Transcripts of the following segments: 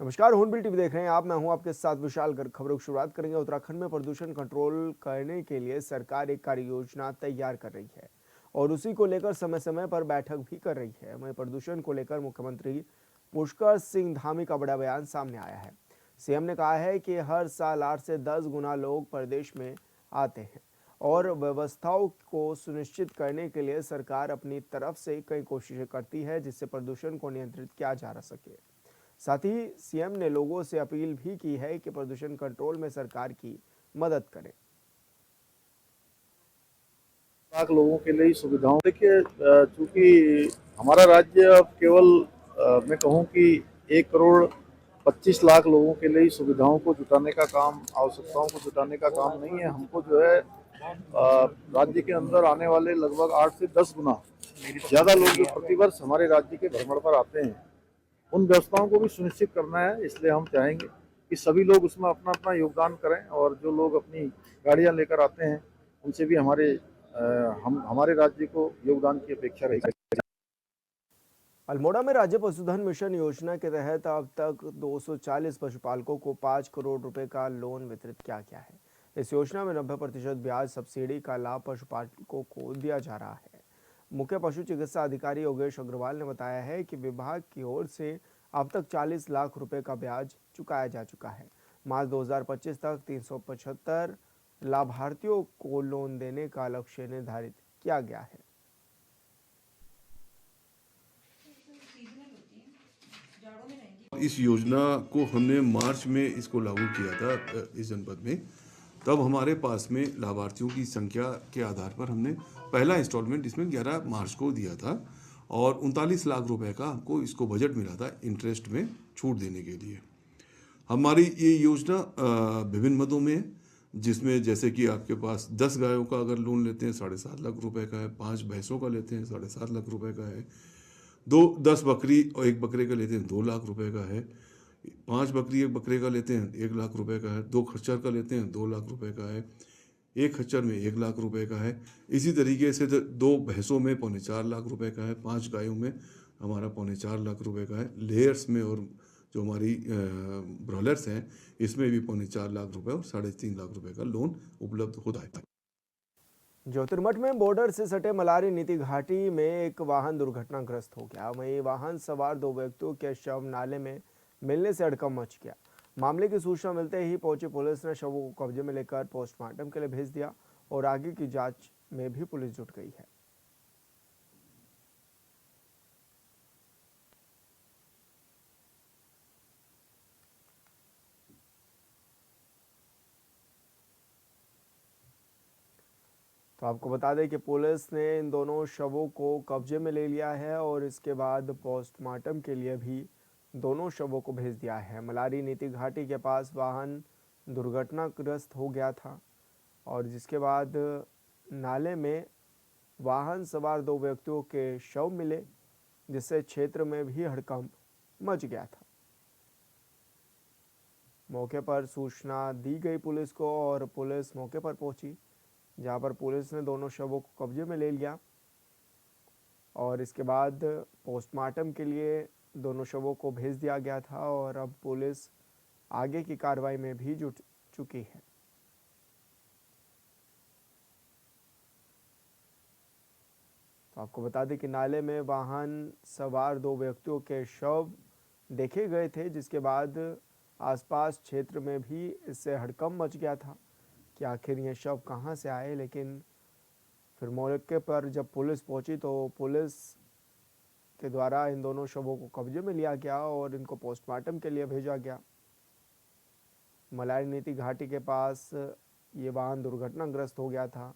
नमस्कार, hornbill TV देख रहे हैं आप। मैं हूं आपके साथ विशाल गर्ग। खबरों की शुरुआत करेंगे। उत्तराखंड में प्रदूषण कंट्रोल करने के लिए सरकार एक कार्य योजना तैयार कर रही है और उसी को लेकर समय समय पर बैठक भी कर रही है। वहीं प्रदूषण को लेकर मुख्यमंत्री पुष्कर सिंह धामी का बड़ा बयान सामने आया है। सीएम ने कहा है कि हर साल 8 से 10 गुना लोग प्रदेश में आते हैं और व्यवस्थाओं को सुनिश्चित करने के लिए सरकार अपनी तरफ से कई कोशिशें करती है जिससे प्रदूषण को नियंत्रित किया जा सके। साथ ही सीएम ने लोगों से अपील भी की है कि प्रदूषण कंट्रोल में सरकार की मदद करें। लाख लोगों के लिए सुविधाओं देखिए, चूंकि हमारा राज्य अब केवल मैं कहूँ कि 1 करोड़ 25 लाख लोगों के लिए सुविधाओं को जुटाने का काम, आवश्यकताओं को जुटाने का काम नहीं है। हमको जो है राज्य के अंदर आने वाले लगभग 8 से 10 गुना ज़्यादा लोग जो प्रतिवर्ष हमारे राज्य के भ्रमण पर आते हैं, उन व्यवस्थाओं को भी सुनिश्चित करना है। इसलिए हम चाहेंगे कि सभी लोग उसमें अपना अपना योगदान करें और जो लोग अपनी गाड़ियां लेकर आते हैं उनसे भी हमारे राज्य को योगदान की अपेक्षा रहेगी। अल्मोड़ा में राज्य पशुधन मिशन योजना के तहत अब तक 240 पशुपालकों को 5 करोड़ रुपए का लोन वितरित किया गया है। इस योजना में 90% ब्याज सब्सिडी का लाभ पशुपालकों को दिया जा रहा है। मुख्य पशु चिकित्सा अधिकारी योगेश अग्रवाल ने बताया है कि विभाग की ओर से अब तक 40 लाख रुपए का ब्याज चुकाया जा चुका है। मार्च 2025 तक 375 लाभार्थियों को लोन देने का लक्ष्य निर्धारित किया गया है। इस योजना को हमने मार्च में इसको लागू किया था इस जनपद में। तब हमारे पास में लाभार्थियों की संख्या के आधार पर हमने पहला इंस्टॉलमेंट इसमें 11 मार्च को दिया था और 39 लाख रुपए का हमको इसको बजट मिला था इंटरेस्ट में छूट देने के लिए। हमारी ये योजना विभिन्न मदों में है, जिसमें जैसे कि आपके पास 10 गायों का अगर लोन लेते हैं 7.5 लाख रुपए का है, 5 भैंसों का लेते हैं 7.5 लाख रुपए का है, 10 बकरी और 1 बकरे का लेते हैं 2 लाख रुपए का है, 5 बकरी 1 बकरे का लेते हैं 1 लाख रुपए का है, 2 खच्चर का लेते हैं 2 लाख रुपए का है, 1 खच्चर में 1 लाख रुपए का है। इसी तरीके से 2 भैंसों में 4.25 लाख रुपए का है, 5 गायों में हमारा 4.25 लाख रुपए का है, लेयर्स में और जो हमारी ब्रॉयलर्स हैं इसमें भी 4.25 लाख रुपए और 3.5 लाख रुपए का लोन उपलब्ध होता है। ज्योतिर्मठ में बॉर्डर से सटे मलारी नीति घाटी में एक वाहन दुर्घटनाग्रस्त हो गया। वहीं वाहन सवार 2 व्यक्तियों के शव नाले में मिलने से हड़कंप मच गया। मामले की सूचना मिलते ही पहुंची पुलिस ने शवों को कब्जे में लेकर पोस्टमार्टम के लिए भेज दिया और आगे की जांच में भी पुलिस जुट गई है। तो आपको बता दें कि पुलिस ने इन दोनों शवों को कब्जे में ले लिया है और इसके बाद पोस्टमार्टम के लिए भी दोनों शवों को भेज दिया है। मलारी नीति घाटी के पास वाहन दुर्घटनाग्रस्त हो गया था और जिसके बाद नाले में वाहन सवार 2 व्यक्तियों के शव मिले, जिससे क्षेत्र में भी हड़कंप मच गया था। मौके पर सूचना दी गई पुलिस को और पुलिस मौके पर पहुंची, जहां पर पुलिस ने दोनों शवों को कब्जे में ले लिया और इसके बाद पोस्टमार्टम के लिए दोनों शवों को भेज दिया गया था और अब पुलिस आगे की कार्रवाई में भी जुट चुकी है। तो आपको बता दें कि नाले में वाहन सवार 2 व्यक्तियों के शव देखे गए थे, जिसके बाद आसपास क्षेत्र में भी इससे हड़कंप मच गया था कि आखिर ये शव कहां से आए। लेकिन फिर मौके पर जब पुलिस पहुंची तो पुलिस के द्वारा इन दोनों शवों को कब्जे में लिया गया और इनको पोस्टमार्टम के लिए भेजा गया। मलारी नीति घाटी के पास ये वाहन दुर्घटनाग्रस्त हो गया था।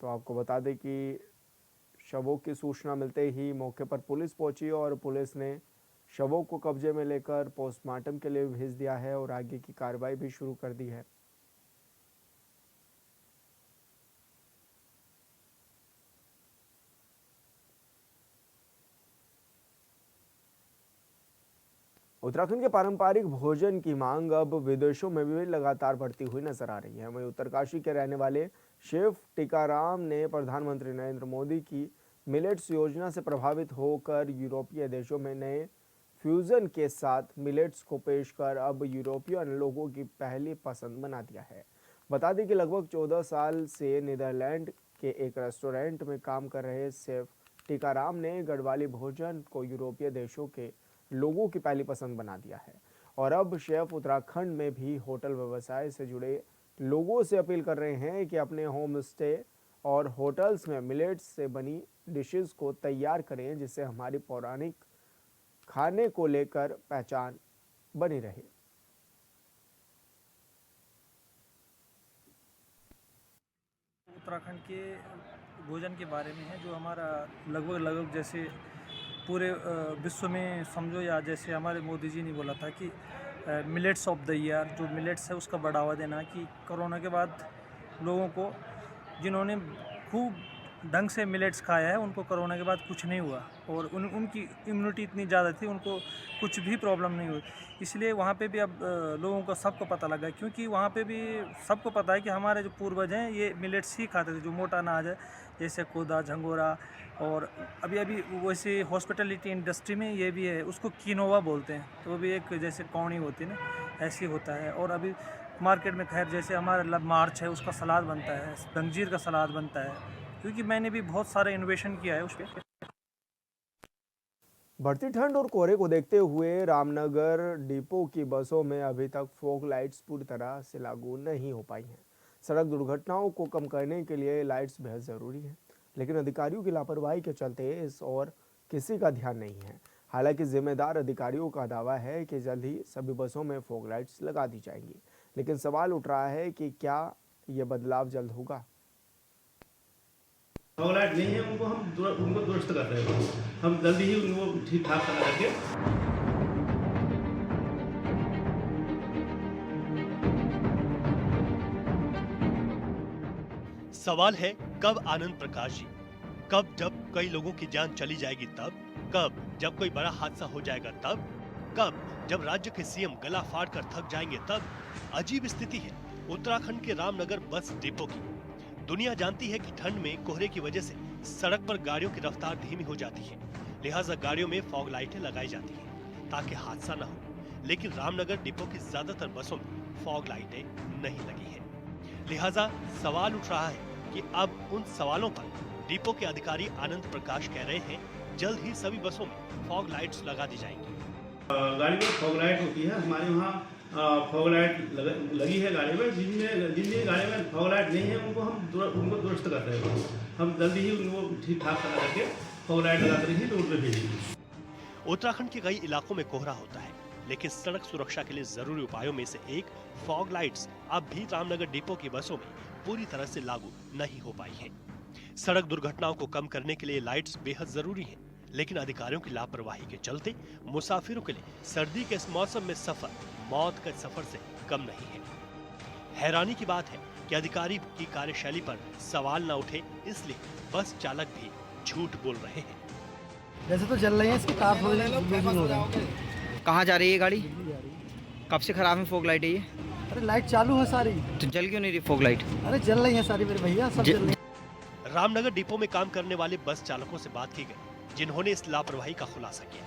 तो आपको बता दें कि शवों की सूचना मिलते ही मौके पर पुलिस पहुंची और पुलिस ने शवों को कब्जे में लेकर पोस्टमार्टम के लिए भेज दिया है और आगे की कार्रवाई भी शुरू कर दी है। उत्तराखंड के पारंपरिक भोजन की मांग अब विदेशों में भी लगातार बढ़ती हुई नजर आ रही है। वहीं उत्तरकाशी के रहने वाले शेफ टीकाराम ने प्रधानमंत्री नरेंद्र मोदी की मिलेट्स योजना से प्रभावित होकर यूरोपीय देशों में नए फ्यूजन के साथ मिलेट्स को पेश कर अब यूरोपियन लोगों की पहली पसंद बना दिया है। बता दें कि लगभग 14 साल से नीदरलैंड के एक रेस्टोरेंट में काम कर रहे शेफ टीकाराम ने गढ़वाली भोजन को यूरोपीय देशों के लोगों की पहली पसंद बना दिया है और अब शेफ उत्तराखंड में भी होटल व्यवसाय से जुड़े लोगों से अपील कर रहे हैं कि अपने होम स्टे और होटल्स में मिलेट्स से बनी डिशेस को तैयार करें, जिससे हमारी पौराणिक खाने को लेकर पहचान बनी रहे। उत्तराखंड के भोजन के बारे में है जो हमारा लगभग जैसे पूरे विश्व में समझो, या जैसे हमारे मोदी जी ने बोला था कि मिलेट्स ऑफ द ईयर, जो मिलेट्स है उसका बढ़ावा देना, कि कोरोना के बाद लोगों को जिन्होंने खूब ढंग से मिलेट्स खाया है उनको कोरोना के बाद कुछ नहीं हुआ और उनकी इम्यूनिटी इतनी ज़्यादा थी, उनको कुछ भी प्रॉब्लम नहीं हुई। इसलिए वहाँ पे भी अब लोगों को सबको पता लगा, क्योंकि वहाँ पे भी सबको पता है कि हमारे जो पूर्वज हैं ये मिलेट्स ही खाते थे, जो मोटा अनाज है जैसे कोदा, झंगोरा, और अभी वैसे हॉस्पिटलिटी इंडस्ट्री में ये भी है, उसको कीनोवा बोलते हैं, तो वो भी एक जैसे कौड़ी होती है ना, ऐसी होता है। और अभी मार्केट में खैर जैसे हमारा मार्च है उसका सलाद बनता है, गंजीर का सलाद बनता है, क्योंकि मैंने भी बहुत सारा इनोवेशन किया है उस पर। बढ़ती ठंड और कोहरे को देखते हुए रामनगर डिपो की बसों में अभी तक फॉग लाइट्स पूरी तरह से लागू नहीं हो पाई हैं। सड़क दुर्घटनाओं को कम करने के लिए लाइट्स बेहद ज़रूरी हैं, लेकिन अधिकारियों की लापरवाही के चलते इस और किसी का ध्यान नहीं है। हालांकि जिम्मेदार अधिकारियों का दावा है कि जल्द ही सभी बसों में फॉग लाइट्स लगा दी जाएंगी, लेकिन सवाल उठ रहा है कि क्या ये बदलाव जल्द होगा। फॉग लाइट नहीं है उनको उनको दुरुस्त कर रहे हैं, हम जल्दी ही उनको ठीक ठाक करा करके। सवाल है कब आनंद प्रकाश जी, कब जब कई लोगों की जान चली जाएगी तब, कब जब कोई बड़ा हादसा हो जाएगा तब, कब जब राज्य के सीएम गला फाड़ कर थक जाएंगे तब। अजीब स्थिति है उत्तराखंड के रामनगर बस डिपो की। दुनिया जानती है कि ठंड में कोहरे की वजह से सड़क पर गाड़ियों की रफ्तार धीमी हो जाती है, लिहाजा गाड़ियों में फॉग लाइटें लगाई जाती हैं ताकि हादसा न हो। लेकिन रामनगर डिपो की ज्यादातर बसों में फॉग लाइटें नहीं लगी है, लिहाजा सवाल उठ रहा है कि अब उन सवालों पर डिपो के अधिकारी आनंद प्रकाश कह रहे हैं जल्द ही सभी बसों में फॉग लाइट्स लगा दी जाएंगी। गाड़ी में फॉग लाइट होती है, हमारे वहाँ फॉग लाइट लगी है गाड़ी में। जिन गाड़ी में फॉग लाइट नहीं है उनको दुरुस्त कर रहे हैं, हम जल्दी ही उनको ठीक ठाक करा करके फॉग लाइट लगा कर ही रोड पे भेजेंगे। उत्तराखंड के कई इलाकों में कोहरा होता है, लेकिन सड़क सुरक्षा के लिए जरूरी उपायों में से एक फॉग लाइट्स अब भी रामनगर डिपो की बसों में पूरी तरह से लागू नहीं हो पाई है। सड़क दुर्घटनाओं को कम करने के लिए लाइट्स बेहद जरूरी हैं, लेकिन अधिकारियों की लापरवाही के चलते मुसाफिरों के लिए सर्दी के इस मौसम में सफर मौत के सफर से कम नहीं है। हैरानी की बात है कि अधिकारी की कार्यशैली पर सवाल न उठे, इसलिए बस चालक भी झूठ बोल रहे हैं। वैसे तो चल रही है, इसकी तार थोड़ी लूजिंग हो रही है। कहाँ जा रही है गाड़ी? कब से खराब है फॉग लाइट है ये? अरे लाइट चालू है सारी। तो जल क्यों नहीं रही फॉग लाइट? अरे जल रही है सारी मेरे भैया, सब जल रही है। रामनगर डिपो में काम करने वाले बस चालकों से बात की गई, जिन्होंने इस लापरवाही का खुलासा किया।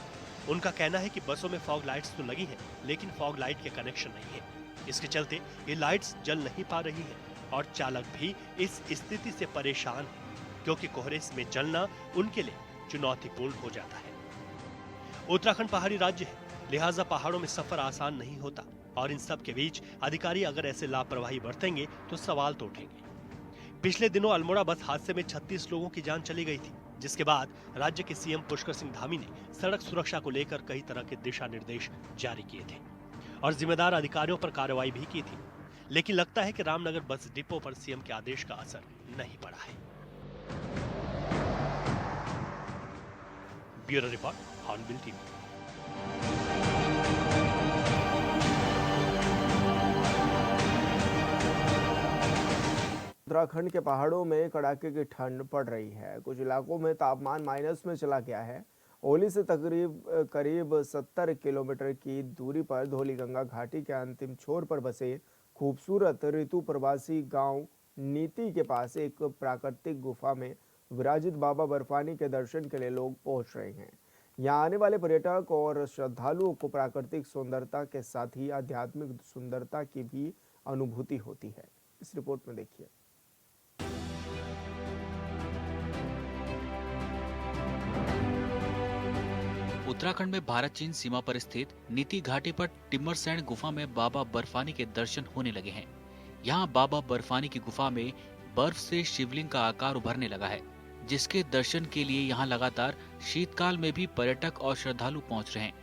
उनका कहना है कि बसों में फॉग लाइट्स तो लगी हैं, लेकिन फॉग लाइट के कनेक्शन नहीं है। इसके चलते ये लाइट्स जल नहीं पा रही हैं और चालक भी इस स्थिति से परेशान है, क्योंकि कोहरे में जलना उनके लिए चुनौतीपूर्ण हो जाता है। उत्तराखंड पहाड़ी राज्य है, लिहाजा पहाड़ों में सफर आसान नहीं होता और इन सब के बीच अधिकारी अगर ऐसे लापरवाही बरतेंगे तो सवाल तो उठेंगे। पिछले दिनों अल्मोड़ा बस हादसे में 36 लोगों की जान चली गई थी, जिसके बाद राज्य के सीएम पुष्कर सिंह धामी ने सड़क सुरक्षा को लेकर कई तरह के दिशा निर्देश जारी किए थे और जिम्मेदार अधिकारियों पर कार्रवाई भी की थी। लेकिन लगता है कि रामनगर बस डिपो पर सीएम के आदेश का असर नहीं पड़ा है। Bureau report, hornbill TV. Uttarakhand के पहाड़ों में कड़ाके की ठंड पड़ रही है। कुछ इलाकों में तापमान माइनस में चला गया है। ओली से करीब 70 किलोमीटर की दूरी पर धौलीगंगा घाटी के अंतिम छोर पर बसे खूबसूरत ऋतु प्रवासी गांव नीति के पास एक प्राकृतिक गुफा में विराजित बाबा बर्फानी के दर्शन के लिए लोग पहुंच रहे हैं। यहाँ आने वाले पर्यटक और श्रद्धालुओं को प्राकृतिक सुंदरता के साथ ही आध्यात्मिक सुंदरता की भी अनुभूति होती है। इस रिपोर्ट में देखिए। उत्तराखंड में भारत चीन सीमा पर स्थित नीति घाटी पर टिम्मरसैंड गुफा में बाबा बर्फानी के दर्शन होने लगे हैं। यहाँ बाबा बर्फानी की गुफा में बर्फ से शिवलिंग का आकार उभरने लगा है, जिसके दर्शन के लिए यहाँ लगातार शीतकाल में भी पर्यटक और श्रद्धालु पहुँच रहे हैं।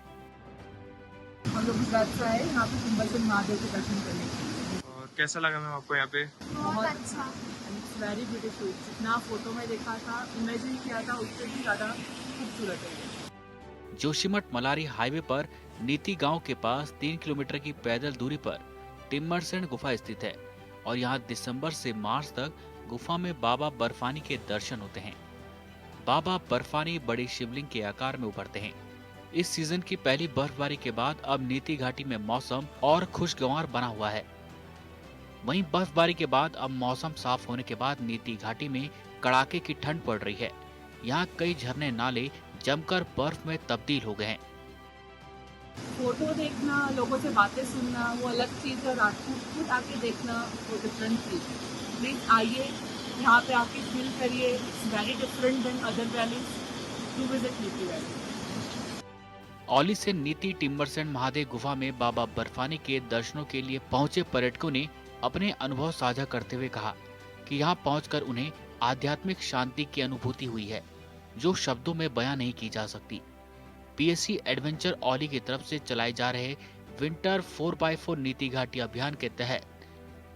हम लोग गुजरात से आए यहाँ पे टिम्बरसैंड महादेव के दर्शन करने के लिए। और कैसा लगा मैम आपको यहाँ पे? बहुत अच्छा, इट्स वेरी ब्यूटीफुल। जितना फोटो में देखा था, इमेजिन किया था, उससे भी ज्यादा खूबसूरत है। जोशीमठ मलारी हाईवे पर नीति गांव के पास 3 किलोमीटर की पैदल दूरी पर टिम्मरसैंड गुफा स्थित है और यहां दिसंबर से मार्च तक गुफा में बाबा बर्फानी के दर्शन होते हैं। बाबा बर्फानी बड़ी शिवलिंग के आकार में उभरते हैं। इस सीजन की पहली बर्फबारी के बाद अब नीति घाटी में मौसम और खुशगवार बना हुआ है। वहीं बर्फबारी के बाद अब मौसम साफ होने के बाद नीति घाटी में कड़ाके की ठंड पड़ रही है। यहाँ कई झरने नाले जमकर बर्फ में तब्दील हो गए हैं। फोटो देखना, लोगों से बातें सुनना वो अलग चीज है, और खुद आके देखना वो डिफरेंट चीज है। प्लीज आइए, यहाँ पे आके फील करिए। It's very different then other valleys. To visit Niti valley. Auli से नीति टिम्बरसैंड महादेव गुफा में बाबा बर्फानी के दर्शनों के लिए पहुंचे पर्यटकों ने अपने अनुभव साझा करते हुए कहा कि यहाँ पहुंचकर उन्हें आध्यात्मिक शांति की अनुभूति हुई है, जो शब्दों में बयां नहीं की जा सकती। पीएससी एडवेंचर औली की तरफ से चलाए जा रहे विंटर 4x4 नीति घाटी अभियान के तहत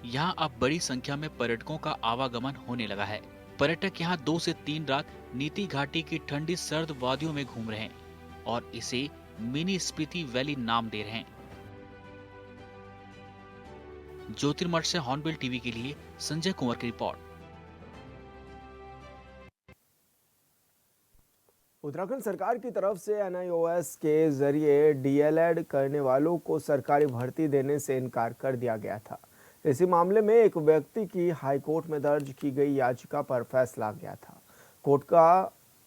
यहाँ अब बड़ी संख्या में पर्यटकों का आवागमन होने लगा है। पर्यटक यहाँ 2 से 3 रात नीति घाटी की ठंडी सर्द वादियों में घूम रहे हैं और इसे मिनी स्पीति वैली नाम दे रहे हैं। ज्योतिर्मठ से हॉर्नबिल टीवी के लिए संजय कुंवर की रिपोर्ट। उत्तराखंड सरकार की तरफ से NIOS के जरिए DLED करने वालों को सरकारी भर्ती देने से इनकार कर दिया गया था। इसी मामले में एक व्यक्ति की हाईकोर्ट में दर्ज की गई याचिका पर फैसला आ गया था। कोर्ट का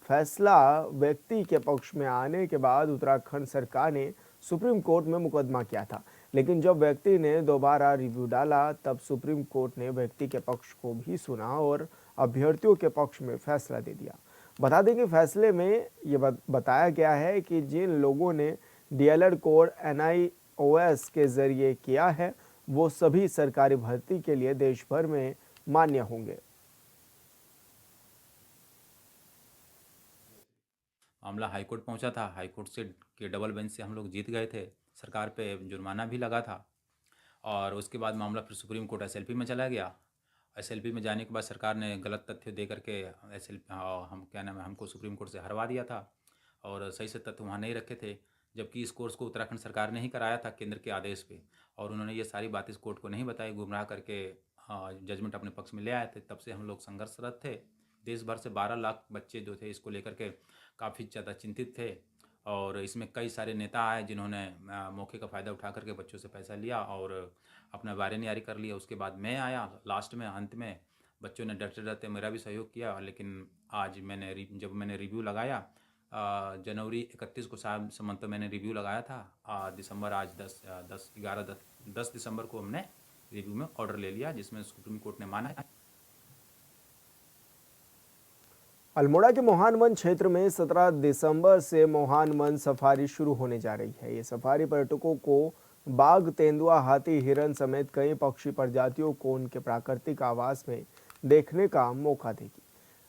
फैसला व्यक्ति के पक्ष में आने के बाद उत्तराखंड सरकार ने सुप्रीम कोर्ट में मुकदमा किया था, लेकिन जब व्यक्ति ने दोबारा रिव्यू डाला तब सुप्रीम कोर्ट ने व्यक्ति के पक्ष को भी सुना और अभ्यर्थियों के पक्ष में फैसला दे दिया। बता दें कि फैसले में ये बताया गया है कि जिन लोगों ने DLED कोर्स NIOS के जरिए किया है वो सभी सरकारी भर्ती के लिए देश भर में मान्य होंगे। मामला हाईकोर्ट पहुंचा था। हाईकोर्ट से के डबल बेंच से हम लोग जीत गए थे। सरकार पे जुर्माना भी लगा था और उसके बाद मामला फिर सुप्रीम कोर्ट SLP में चला गया। SLP में जाने के बाद सरकार ने गलत तथ्य दे करके हमको सुप्रीम कोर्ट से हरवा दिया था और सही से तथ्य वहाँ नहीं रखे थे, जबकि इस कोर्स को उत्तराखंड सरकार ने ही कराया था केंद्र के आदेश पे, और उन्होंने ये सारी बातें इस कोर्ट को नहीं बताई, गुमराह करके जजमेंट अपने पक्ष में ले आए थे। तब से हम लोग संघर्षरत थे। देश भर से 12 लाख बच्चे जो थे इसको लेकर के काफ़ी ज़्यादा चिंतित थे और इसमें कई सारे नेता आए जिन्होंने मौके का फ़ायदा उठा करके बच्चों से पैसा लिया और अपना वारंट जारी कर लिया। उसके बाद मैं आया लास्ट में, अंत में बच्चों ने डरते डरते मेरा भी सहयोग किया, लेकिन आज जब मैंने रिव्यू लगाया जनवरी 31 को सामंत मैंने रिव्यू लगाया था। दिसंबर आज 10 दिसंबर को हमने रिव्यू में ऑर्डर ले लिया, जिसमें सुप्रीम कोर्ट ने माना है। अल्मोड़ा के मोहान वन क्षेत्र में 17 दिसंबर से मोहान वन सफारी शुरू होने जा रही है। ये सफारी पर्यटकों को बाघ, तेंदुआ, हाथी, हिरन समेत कई पक्षी प्रजातियों को उनके प्राकृतिक आवास में देखने का मौका देगी।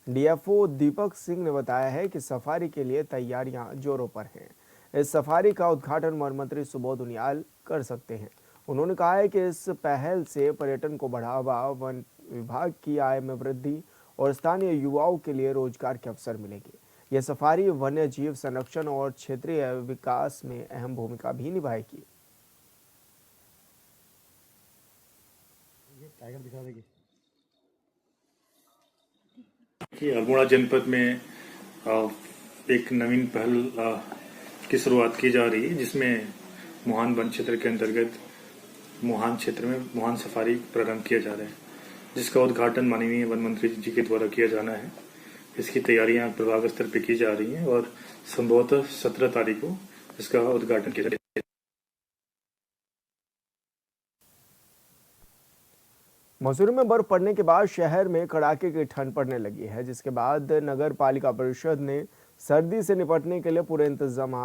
DFO दीपक सिंह ने बताया है कि सफारी के लिए तैयारियां जोरों पर हैं। इस सफारी का उद्घाटन वन मंत्री सुबोध उनियाल कर सकते हैं। उन्होंने कहा है कि इस पहल से पर्यटन को बढ़ावा, वन विभाग की आय में वृद्धि और स्थानीय युवाओं के लिए रोजगार के अवसर मिलेंगे। यह सफारी वन्य जीव संरक्षण और क्षेत्रीय विकास में अहम भूमिका भी निभाएगी। टाइगर दिखा देगी। अल्मोड़ा जनपद में एक नवीन पहल की शुरुआत की जा रही है, जिसमें मोहान वन क्षेत्र के अंतर्गत मोहान क्षेत्र में मोहान सफारी प्रारंभ किया जा रहा है। जिसका उद्घाटन माननीय वन मंत्री जी के द्वारा किया जाना है। इसकी तैयारियां प्रभाग स्तर पर की जा रही हैं और संभवतः 17 तारीख को इसका उद्घाटन किया जाएगा। मसूरी में बर्फ पड़ने के बाद शहर में कड़ाके की ठंड पड़ने लगी है, जिसके बाद नगर पालिका परिषद ने सर्दी से निपटने के लिए पूरे इंतजाम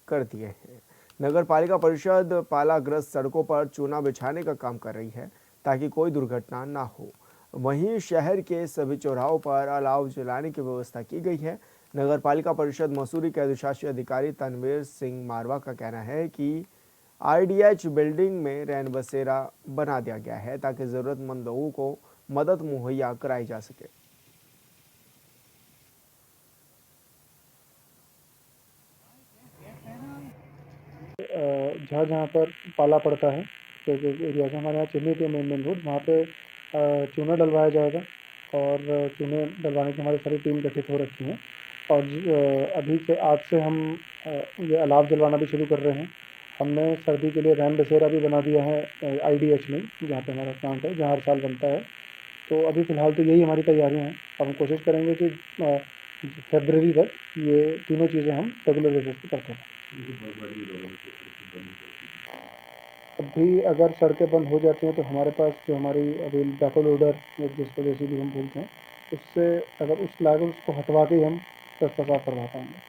कर दिए हैं। नगर पालिका परिषद पालाग्रस्त सड़कों पर चूना बिछाने का काम कर रही है ताकि कोई दुर्घटना ना हो। वहीं शहर के सभी चौराहों पर अलाव जलाने की व्यवस्था की गई है। नगर पालिका परिषद मसूरी के अधिशासी अधिकारी तनवीर सिंह मारवा का कहना है कि IDH बिल्डिंग में रैन बसेरा बना दिया गया है ताकि जरूरतमंद लोगों को मदद मुहैया कराई जा सके। जहाँ जहाँ पर पाला पड़ता है तो जो एरिया है हमारे यहाँ चिन्हित है मेन रोड, वहाँ पे चूना डलवाया जाएगा और चूने डलवाने की हमारी सारी टीम गठित हो रखी है। और अभी से आज से हम ये अलाव जलवाना भी शुरू कर रहे हैं। हमने सर्दी के लिए रैन बसेरा भी बना दिया है IDH में, जहाँ पे हमारा प्लांट है, जहाँ हर साल बनता है। तो अभी फ़िलहाल तो यही हमारी तैयारियाँ हैं। अब हम कोशिश करेंगे कि फरवरी तक ये तीनों चीज़ें हम रेगुलर बेसिस पे करते हैं। अभी अगर सड़कें बंद हो जाती हैं तो हमारे पास जो हमारी अभी बैकल लोडर जिसको जैसे भी हम बोलते हैं, उससे अगर उस लागत उसको हटवा के हम रास्ता साफ करवा पाएंगे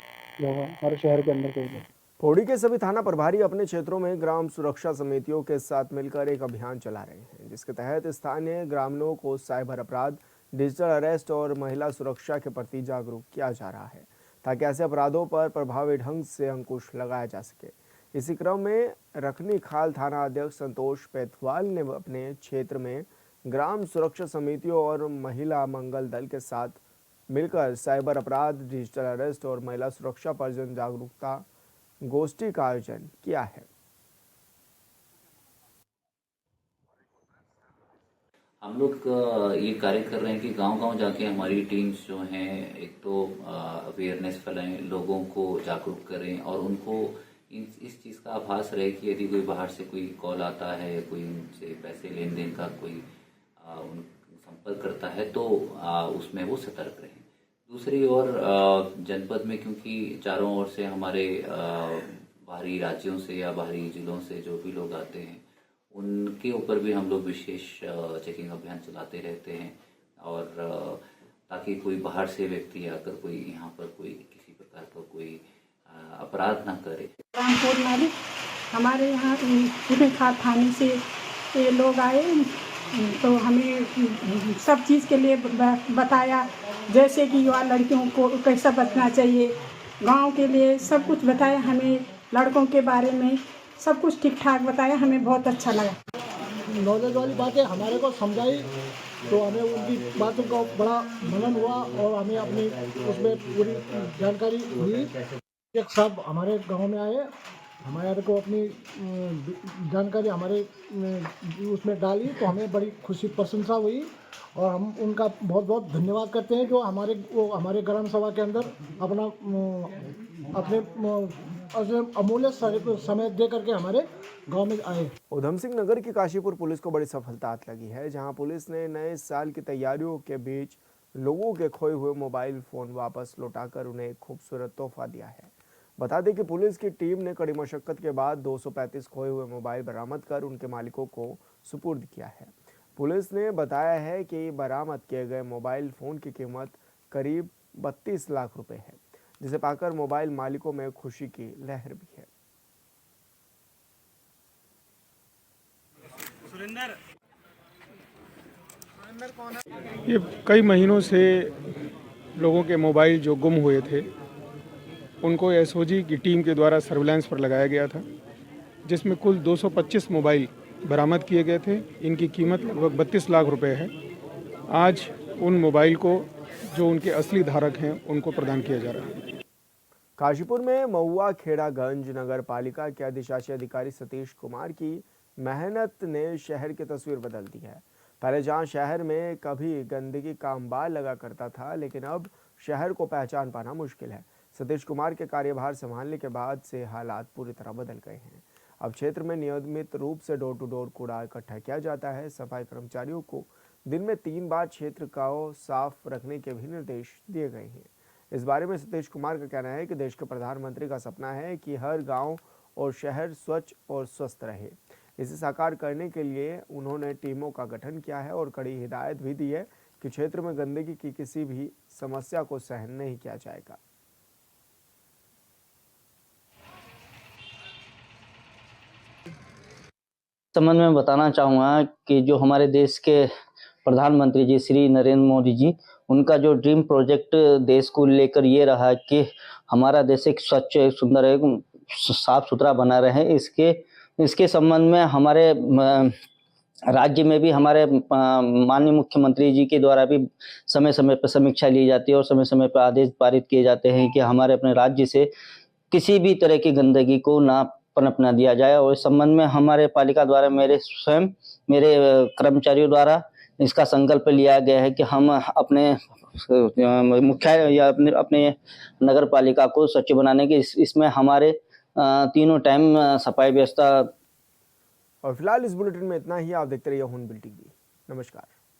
जो हमारे शहर के अंदर कोई नहीं। पौड़ी के सभी थाना प्रभारी अपने क्षेत्रों में ग्राम सुरक्षा समितियों के साथ मिलकर एक अभियान चला रहे हैं, जिसके तहत स्थानीय ग्रामीणों को साइबर अपराध, डिजिटल अरेस्ट और महिला सुरक्षा के प्रति जागरूक किया जा रहा है ताकि ऐसे अपराधों पर प्रभावी ढंग से अंकुश लगाया जा सके। इसी क्रम में रखनी खाल थाना अध्यक्ष संतोष पेथवाल ने अपने क्षेत्र में ग्राम सुरक्षा समितियों और महिला मंगल दल के साथ मिलकर साइबर अपराध, डिजिटल अरेस्ट और महिला सुरक्षा पर जन जागरूकता गोष्ठी का आयोजन किया है। हम लोग ये कार्य कर रहे हैं कि गांव-गांव जाके हमारी टीम्स जो हैं, एक तो अवेयरनेस फैलाएं, लोगों को जागरूक करें और उनको इस चीज़ का आभास रहे कि यदि कोई बाहर से कोई कॉल आता है, कोई उनसे पैसे लेन देन का कोई संपर्क करता है तो उसमें वो सतर्क रहें। दूसरी ओर जनपद में क्योंकि चारों ओर से हमारे बाहरी राज्यों से या बाहरी जिलों से जो भी लोग आते हैं, उनके ऊपर भी हम लोग विशेष चेकिंग अभियान चलाते रहते हैं और ताकि कोई बाहर से व्यक्ति आकर कोई यहाँ पर कोई किसी प्रकार का कोई अपराध ना करे। रामपुर मालिक हमारे यहाँ पुणे खाद थाने से लोग आए तो हमें सब चीज़ के लिए बताया, जैसे कि युवा लड़कियों को कैसा बचना चाहिए, गांव के लिए सब कुछ बताया। हमें लड़कों के बारे में सब कुछ ठीक ठाक बताया, हमें बहुत अच्छा लगा। नॉलेज वाली बातें हमारे को समझाई तो हमें उनकी बातों का बड़ा मनन हुआ और हमें अपनी उसमें पूरी जानकारी हुई। एक सब हमारे गांव में आए, हमारे को अपनी जानकारी हमारे उसमें डाली तो हमें बड़ी खुशी प्रशंसा हुई और हम उनका बहुत बहुत धन्यवाद करते हैं जो हमारे ग्राम सभा के अंदर अपने अमूल्य समय दे करके हमारे गांव में आए। उधम सिंह नगर की काशीपुर पुलिस को बड़ी सफलता हाथ लगी है, जहां पुलिस ने नए साल की तैयारियों के बीच लोगों के खोए हुए मोबाइल फोन वापस लौटाकर उन्हें एक खूबसूरत तोहफा दिया है। बता दें कि पुलिस की टीम ने कड़ी मशक्कत के बाद 235 खोए हुए मोबाइल बरामद कर उनके मालिकों को सुपुर्द किया है। पुलिस ने बताया है कि बरामद किए गए मोबाइल फ़ोन की कीमत करीब 32 लाख रुपए है, जिसे पाकर मोबाइल मालिकों में खुशी की लहर भी है। ये कई महीनों से लोगों के मोबाइल जो गुम हुए थे उनको एसओजी की टीम के द्वारा सर्विलांस पर लगाया गया था, जिसमें कुल 225 मोबाइल बरामद किए गए थे। इनकी कीमत लगभग 32 लाख रुपए है। आज उन मोबाइल को जो उनके असली धारक हैं उनको प्रदान किया जा रहा है। काशीपुर में महुआ खेड़ागंज नगर पालिका के अधिशासी अधिकारी सतीश कुमार की मेहनत ने शहर की तस्वीर बदल दी है। पहले जहां शहर में कभी गंदगी का अंबार लगा करता था, लेकिन अब शहर को पहचान पाना मुश्किल है। सतीश कुमार के कार्यभार संभालने के बाद से हालात पूरी तरह बदल गए हैं। अब क्षेत्र में नियमित रूप से डोर टू डोर कूड़ा इकट्ठा किया जाता है। सफाई कर्मचारियों को दिन में 3 बार क्षेत्र को साफ रखने के भी निर्देश दिए गए हैं। इस बारे में सतीश कुमार का कहना है कि देश के प्रधानमंत्री का सपना है कि हर गांव और शहर स्वच्छ और स्वस्थ रहे। इसे साकार करने के लिए उन्होंने टीमों का गठन किया है और कड़ी हिदायत भी दी है कि क्षेत्र में गंदगी की किसी भी समस्या को सहन नहीं किया जाएगा। संबंध में बताना चाहूँगा कि जो हमारे देश के प्रधानमंत्री जी श्री नरेंद्र मोदी जी, उनका जो ड्रीम प्रोजेक्ट देश को लेकर ये रहा कि हमारा देश एक स्वच्छ, एक सुंदर, एक साफ सुथरा बना रहे। इसके संबंध में हमारे राज्य में भी हमारे माननीय मुख्यमंत्री जी के द्वारा भी समय समय पर समीक्षा ली जाती है और समय समय पर आदेश पारित किए जाते हैं कि हमारे अपने राज्य से किसी भी तरह की गंदगी को ना पनपना दिया जाए। और इस संबंध में हमारे पालिका द्वारा मेरे कर्मचारियों द्वारा इसका संकल्प लिया गया है कि हम अपने मुख्यालय या अपने नगर पालिका को स्वच्छ बनाने के इसमें हमारे तीनों टाइम सफाई व्यवस्था। और फिलहाल इस बुलेटिन में इतना ही। आप देखते रहिए हॉर्नबिल टीवी। नमस्कार।